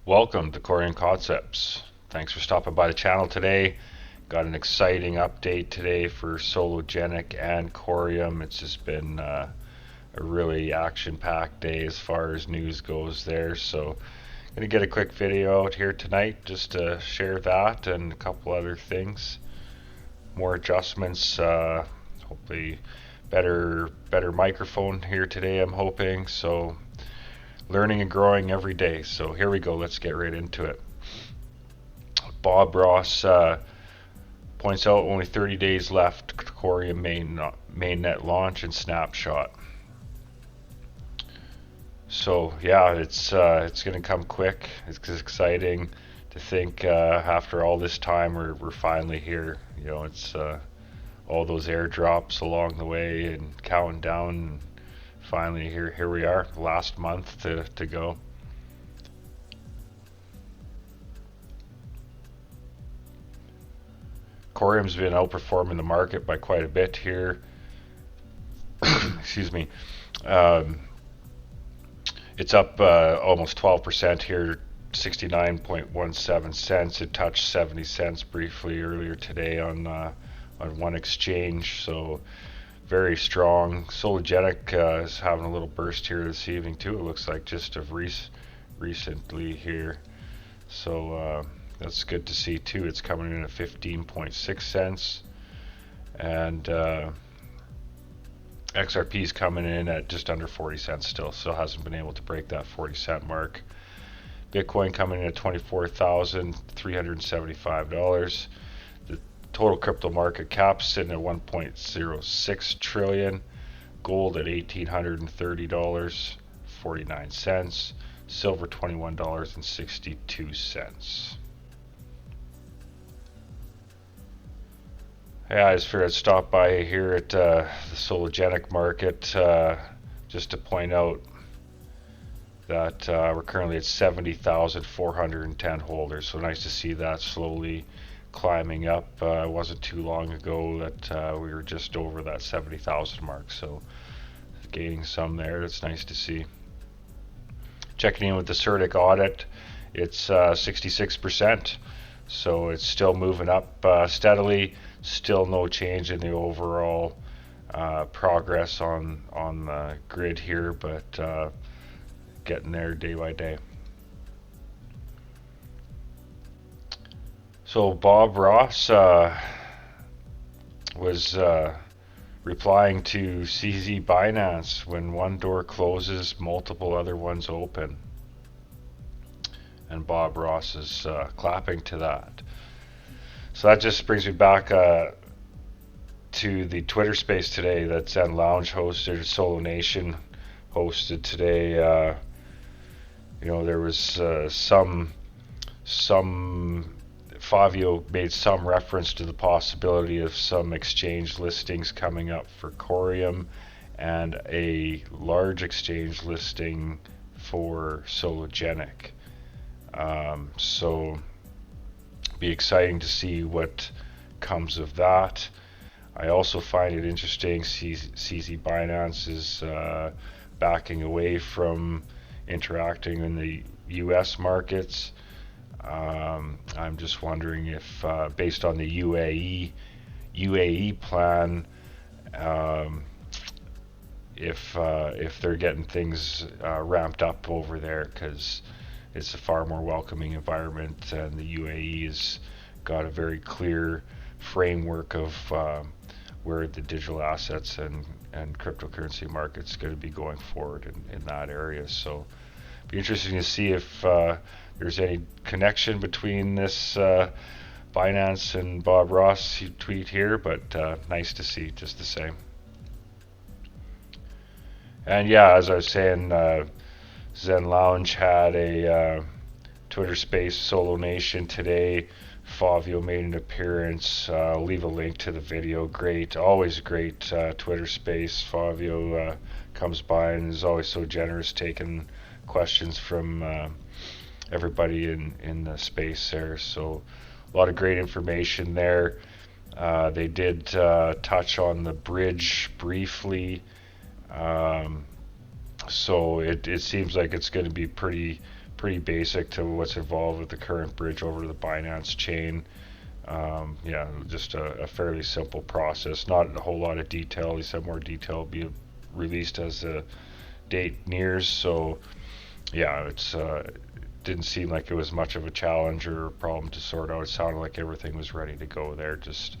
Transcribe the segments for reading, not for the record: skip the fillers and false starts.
Welcome to Coreum Concepts. Thanks for stopping by the channel today. Got an exciting update today for Sologenic and Coreum. It's just been a really action-packed day as far as news goes there. So I'm going to get a quick video out here tonight just to share that and a couple other things. More adjustments, hopefully better microphone here today, I'm hoping. So learning and growing every day. So here we go. Let's get right into it. Bob Ross points out only 30 days left. Coreum mainnet launch and snapshot. So yeah, it's going to come quick. It's exciting to think after all this time we're finally here. You know, it's all those airdrops along the way and counting down. And finally here we are. Last month to go. Coreum's been outperforming the market by quite a bit here. Excuse me. It's up almost 12% here, 69.17 cents. It touched 70 cents briefly earlier today on one exchange. So very strong. Sologenic is having a little burst here this evening too. It looks like just of recently here. So that's good to see too. It's coming in at 15.6 cents, and XRP is coming in at just under 40 cents still. Still hasn't been able to break that 40-cent mark. Bitcoin coming in at $24,375. The total crypto market cap sitting at 1.06 trillion. Gold at $1,830.49. Silver $21.62. Yeah, I just figured I'd stop by here at the Sologenic market just to point out that we're currently at 70,410 holders. So nice to see that slowly climbing up. It wasn't too long ago that we were just over that 70,000 mark. So gaining some there. That's nice to see. Checking in with the CERTIC audit, it's 66%. So it's still moving up steadily. Still no change in the overall progress on the grid here, but getting there day by day. So Bob Ross was replying to CZ Binance, when one door closes, multiple other ones open. And Bob Ross is clapping to that. So that just brings me back to the Twitter space today that Zen Lounge hosted, Solo Nation hosted today. You know, there was some Favio made some reference to the possibility of some exchange listings coming up for Coreum and a large exchange listing for Sologenic. So be exciting to see what comes of that. I also find it interesting CZ Binance is backing away from interacting in the US markets. I'm just wondering if based on the UAE plan, if they're getting things ramped up over there, because it's a far more welcoming environment, and the UAE has got a very clear framework of where the digital assets and cryptocurrency market's going to be going forward in that area. So it'll be interesting to see if there's any connection between this Binance and Bob Ross tweet here, but nice to see just the same. And yeah, as I was saying, Zen Lounge had a Twitter space, Solo Nation today. Favio made an appearance. I'll leave a link to the video. Great, always great Twitter space. Favio comes by and is always so generous taking questions from everybody in the space there. So a lot of great information there. They did touch on the bridge briefly. So it seems like it's going to be pretty pretty basic to what's involved with the current bridge over to the Binance chain. Yeah, just a fairly simple process. Not a whole lot of detail. He said more detail will be released as the date nears. So yeah, it's didn't seem like it was much of a challenge or a problem to sort out. It sounded like everything was ready to go there. Just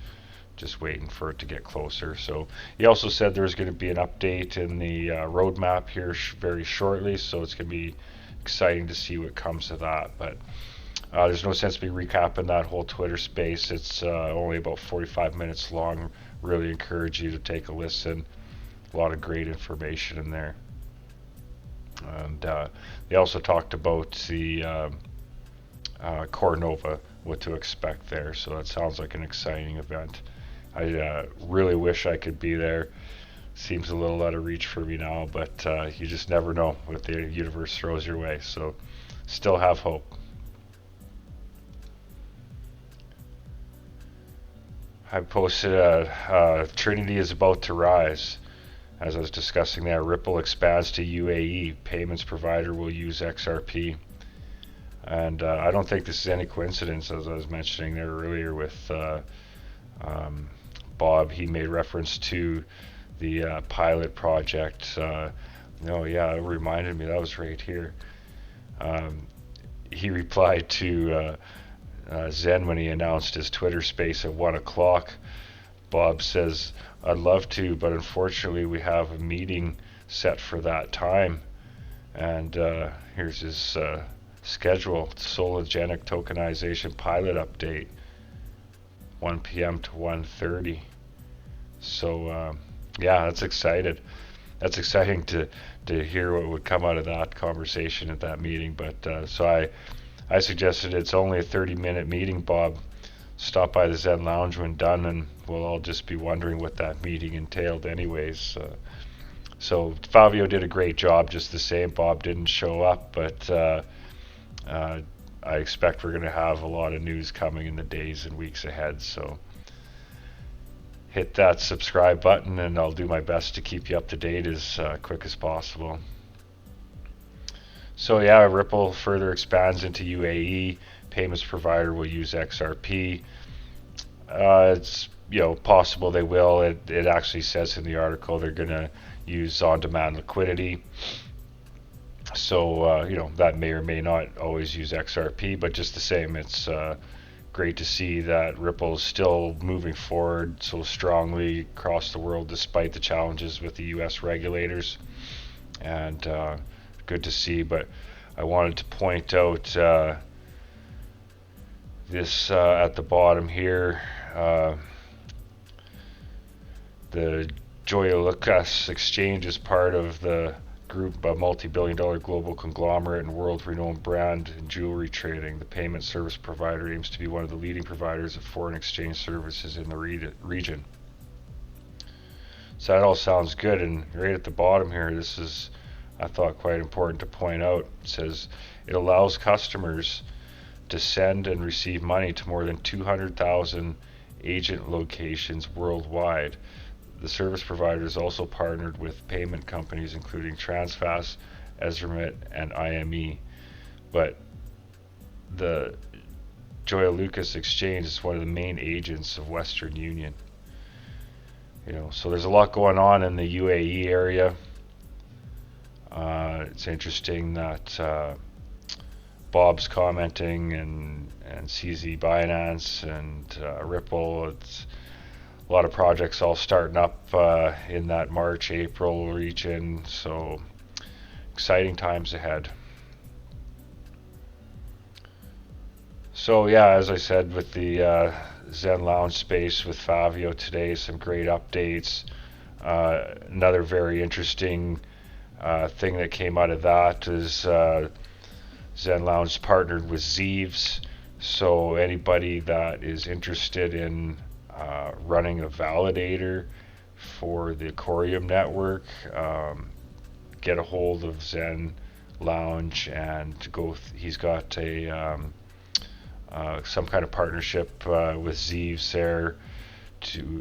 waiting for it to get closer. So he also said there's going to be an update in the roadmap here very shortly. So it's going to be exciting to see what comes of that. But there's no sense me recapping that whole Twitter space. It's only about 45 minutes long. Really encourage you to take a listen. A lot of great information in there. And they also talked about the Core Nova, what to expect there. So that sounds like an exciting event. I really wish I could be there. Seems a little out of reach for me now, but you just never know what the universe throws your way. So still have hope. I posted Trinity is about to rise. As I was discussing there, Ripple expands to UAE. Payments provider will use XRP. And I don't think this is any coincidence, as I was mentioning there earlier with Bob. He made reference to the pilot project. No, yeah, it reminded me. That was right here. He replied to Zen when he announced his Twitter space at 1 o'clock. Bob says, I'd love to, but unfortunately we have a meeting set for that time. And here's his schedule. Sologenic tokenization pilot update, 1 p.m. to 1:30. So yeah, that's excited. That's exciting to hear what would come out of that conversation at that meeting. But so I suggested it's only a 30-minute meeting, Bob. Stop by the Zen Lounge when done, and we'll all just be wondering what that meeting entailed anyways. So Favio did a great job just the same. Bob didn't show up, but I expect we're going to have a lot of news coming in the days and weeks ahead. So hit that subscribe button, and I'll do my best to keep you up to date as quick as possible. So yeah, Ripple further expands into UAE. Payments provider will use XRP. It's possible they will. It actually says in the article they're going to use on-demand liquidity. So that may or may not always use XRP, but just the same, it's great to see that Ripple is still moving forward so strongly across the world despite the challenges with the U.S. regulators, and good to see. But I wanted to point out this at the bottom here. The Joya Lucas exchange is part of the group, a multi-billion-dollar global conglomerate and world-renowned brand in jewelry trading. The payment service provider aims to be one of the leading providers of foreign exchange services in the region. So that all sounds good, and right at the bottom here, this is, I thought, quite important to point out. It says it allows customers to send and receive money to more than 200,000 agent locations worldwide. The service provider is also partnered with payment companies including Transfast, Ezremit, and IME. But the Joya Lucas exchange is one of the main agents of Western Union. So there's a lot going on in the UAE area. It's interesting that Bob's commenting and CZ Binance and Ripple. It's a lot of projects all starting up in that March, April region. So exciting times ahead. So yeah, as I said, with the Zen Lounge space with Favio today, some great updates. Another very interesting thing that came out of that is Zen Lounge partnered with Zeeves. So anybody that is interested in running a validator for the Coreum network, get a hold of Zen Lounge and go. He's got a some kind of partnership with Zeeves there,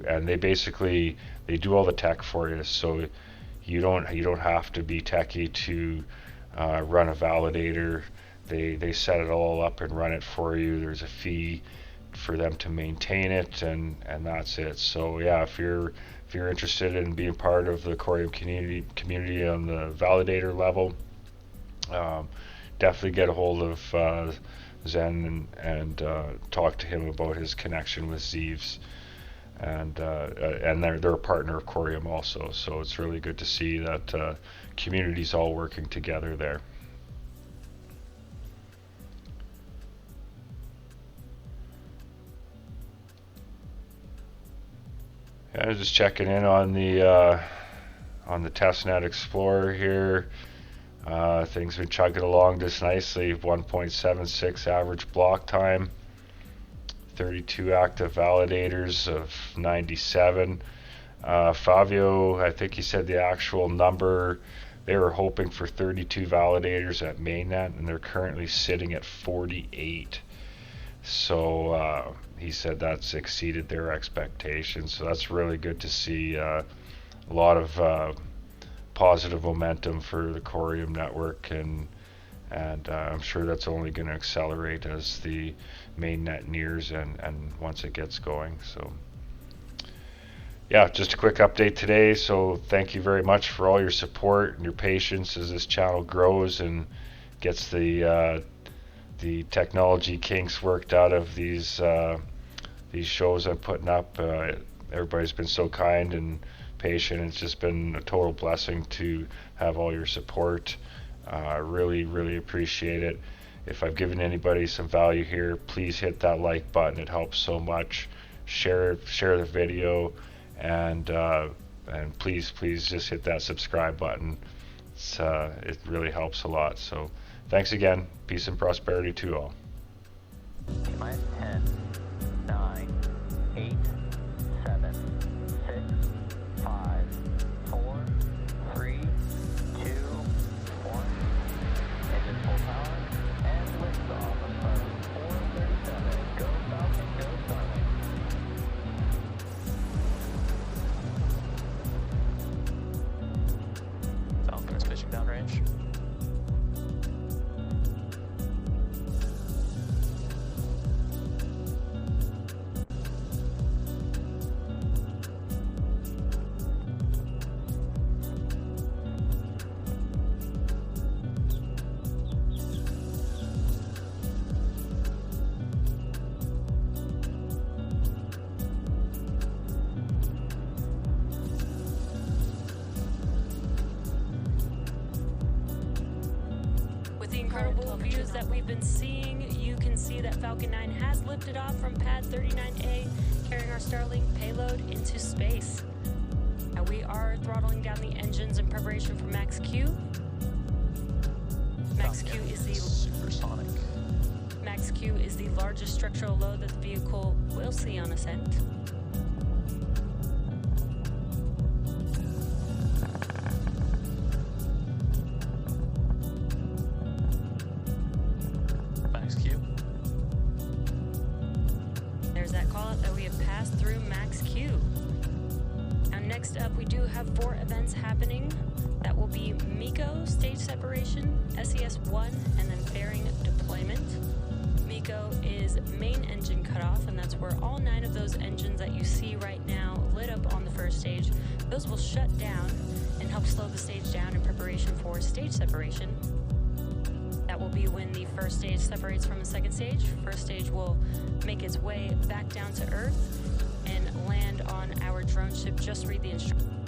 and they do all the tech for you. So you don't have to be techie to run a validator. they set it all up and run it for you. There's a fee for them to maintain it, and that's it. So yeah, if you're interested in being part of the Coreum community on the validator level, definitely get a hold of Zen and talk to him about his connection with Zeeves, and they're a partner of Coreum also. So it's really good to see that communities all working together there. Yeah, just checking in on the testnet Explorer here. Things been chugging along just nicely. 1.76 average block time, 32 active validators of 97. Favio, I think he said the actual number, they were hoping for 32 validators at mainnet, and they're currently sitting at 48. So he said that's exceeded their expectations. So that's really good to see. A lot of positive momentum for the Coreum network, and I'm sure that's only going to accelerate as the mainnet nears and once it gets going. So yeah, just a quick update today. So thank you very much for all your support and your patience as this channel grows and gets the technology kinks worked out of these shows I'm putting up. Everybody's been so kind and patient. It's just been a total blessing to have all your support. Really appreciate it. If I've given anybody some value here, please hit that like button. It helps so much. Share the video, and please just hit that subscribe button. It really helps a lot. So thanks again. Peace and prosperity to all. 10, 9, 8, 7, 6, 5, 4, 3, 2, 1. Engine full power and lift off of Starlink 437. Go Falcon, go Starlink. Falcon is fishing downrange. Incredible views that we've been seeing, you can see that Falcon 9 has lifted off from pad 39A, carrying our Starlink payload into space. And we are throttling down the engines in preparation for Max Q. Max Q is the supersonic. Max Q is the largest structural load that the vehicle will see on ascent. There's that call out that we have passed through Max Q. Now next up, we do have 4 events happening. That will be MECO, stage separation, SES-1, and then fairing deployment. MECO is main engine cutoff, and that's where all 9 of those engines that you see right now lit up on the first stage, those will shut down and help slow the stage down in preparation for stage separation. That will be when the first stage separates from the second stage. First stage will make its way back down to Earth and land on our drone ship. Just read the instructions.